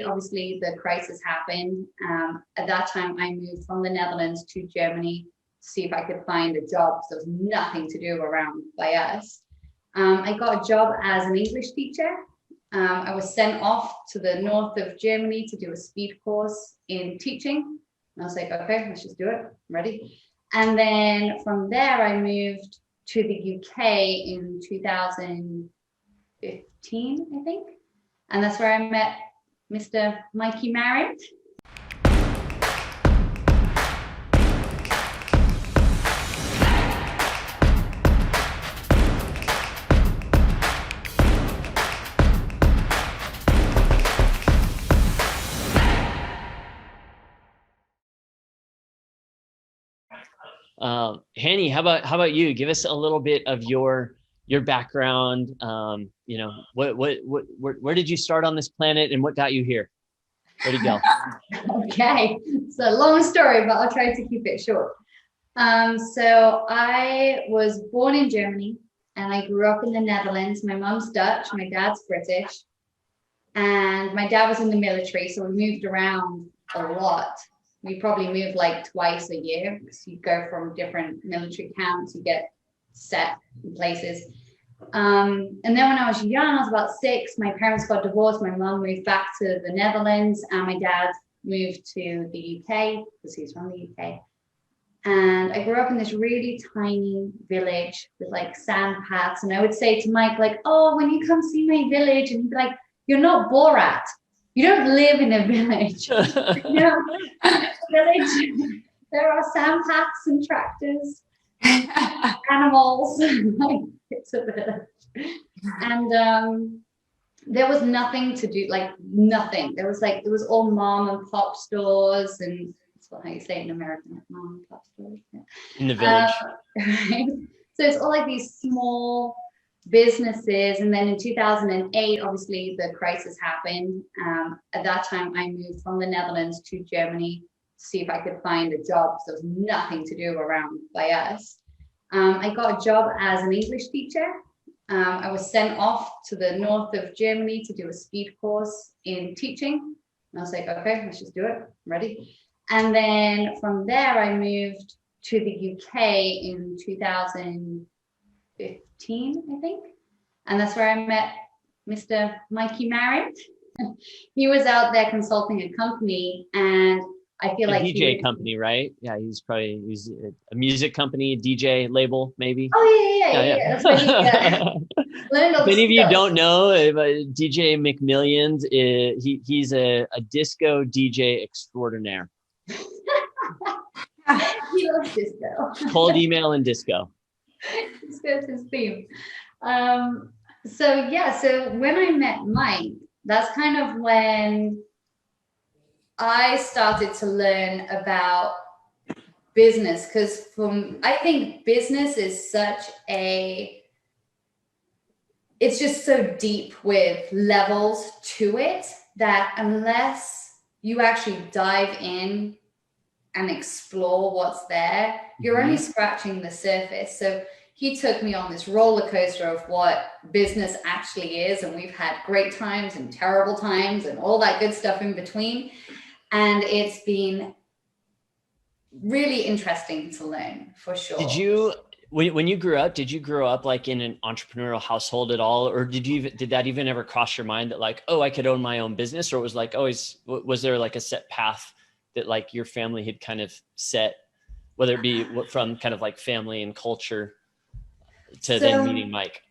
Obviously, the crisis happened. At that time, I moved from the Netherlands to Germany to see if I could find a job. So there was nothing to do around by us. I got a job as an English teacher. I was sent off to the north of Germany to do a speed course in teaching. And I was like, okay, let's just do it. I'm ready. And then from there, I moved to the UK in 2015, I think. And that's where I met Mr. Mikey Marriott. Hanni, how about you? Give us a little bit of your background. Where did you start on this planet, and what got you here? Where'd you go? Okay, it's a long story, but I'll try to keep it short. So I was born in Germany, and I grew up in the Netherlands. My mom's Dutch, my dad's British, and my dad was in the military, so we moved around a lot. We probably moved like twice a year because you go from different military camps, you get set in places. And then when I was young, I was about 6, my parents got divorced. My mom moved back to the Netherlands, and my dad moved to the UK because he's from the UK. And I grew up in this really tiny village with like sand paths. And I would say to Mike, like, oh, when you come see my village, and he'd be like, you're not Borat. You don't live in a village. Village. There are sand paths and tractors, animals. It's a village. And there was nothing to do, like nothing. There was like, it was all mom and pop stores, and that's how you say it in American, like mom and pop stores. Yeah. In the village. Right? So it's all like these small businesses. And then in 2008, obviously the crisis happened. At that time, I moved from the Netherlands to Germany to see if I could find a job. So there was nothing to do around by us. I got a job as an English teacher. I was sent off to the north of Germany to do a speed course in teaching. And I was like, okay, let's just do it. I'm ready. And then from there, I moved to the UK in 2015, I think. And that's where I met Mr. Mikey Marriott. He was out there consulting a company, and I feel like DJ company, right? Yeah, he's a music company, a DJ label, maybe. Oh yeah. That's what he learned all if any of you skills. don't know, DJ McMillions, he's a disco DJ extraordinaire. He loves disco. Cold email and disco. Disco's his theme. So when I met Mike, that's kind of when I started to learn about business, because I think business is it's just so deep with levels to it that unless you actually dive in and explore what's there, you're only scratching the surface. So he took me on this roller coaster of what business actually is, and we've had great times and terrible times and all that good stuff in between. And it's been really interesting to learn, for sure. When you grew up, did you grow up like in an entrepreneurial household at all? Or did that even ever cross your mind that like, oh, I could own my own business? Or it was like was there like a set path that like your family had kind of set, whether it be from kind of like family and culture to then meeting Mike?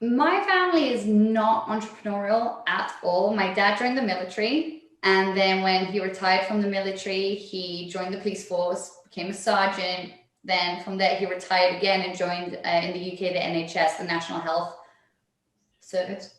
My family is not entrepreneurial at all. My dad joined the military. And then when he retired from the military, he joined the police force, became a sergeant. Then from there, he retired again and joined in the UK, the NHS, the National Health Service.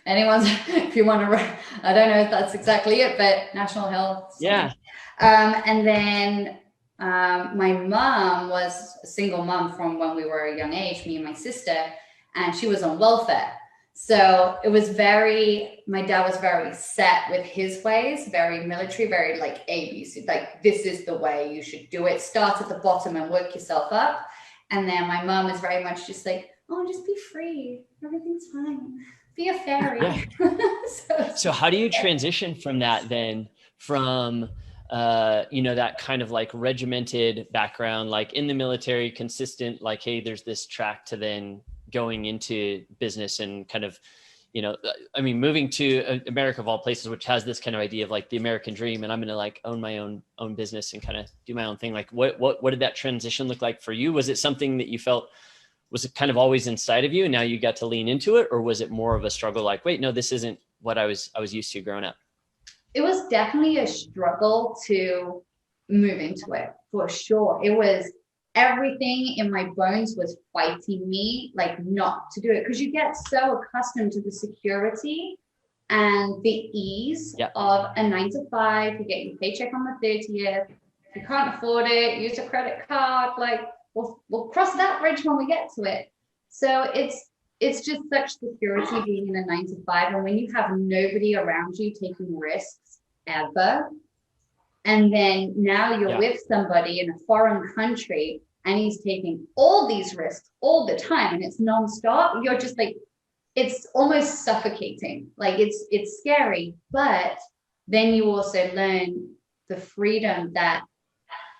If you want to, I don't know if that's exactly it, but National Health. Yeah. And then my mom was a single mom from when we were a young age, me and my sister, and she was on welfare. So it was my dad was very set with his ways, very military, very like ABC, like this is the way you should do it. Start at the bottom and work yourself up. And then my mom is very much just like, oh, just be free. Everything's fine. be a fairy. Yeah. So how do you transition from that then, from that kind of like regimented background, like in the military, consistent, like, hey, there's this track, to then going into business and kind of, I mean, moving to America of all places, which has this kind of idea of like the American dream, and I'm going to like own my own business and kind of do my own thing. Like what did that transition look like for you? Was it something that you felt, was it kind of always inside of you and now you got to lean into it? Or was it more of a struggle, like, wait, no, this isn't what I was used to growing up? It was definitely a struggle to move into it, for sure. It was, everything in my bones was fighting me, like, not to do it, because you get so accustomed to the security and the ease of a 9 to 5. You get your paycheck on the 30th. If you can't afford it, use a credit card. Like, we'll cross that bridge when we get to it. So it's just such security being in a 9 to 5. And when you have nobody around you taking risks ever, and then now you're with somebody in a foreign country and he's taking all these risks all the time and it's nonstop, you're just like, it's almost suffocating. Like, it's scary, but then you also learn the freedom that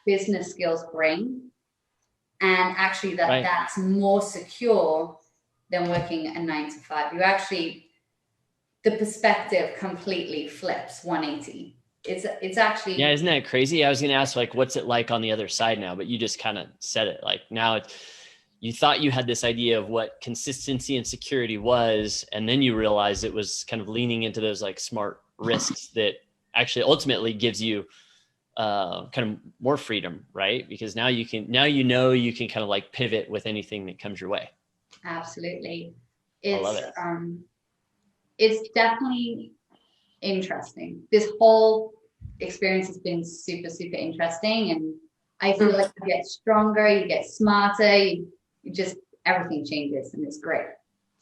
business skills bring, and actually that's more secure than working a 9 to 5. You actually, the perspective completely flips 180. It's actually, yeah, isn't that crazy? I was going to ask, like, what's it like on the other side now, but you just kind of said it. Like, now you thought you had this idea of what consistency and security was, and then you realized it was kind of leaning into those like smart risks that actually ultimately gives you kind of more freedom, right? Because now you can kind of like pivot with anything that comes your way. Absolutely. I love it. It's definitely interesting. This whole experience has been super, super interesting. And I feel like you get stronger, you get smarter, you just, everything changes and it's great.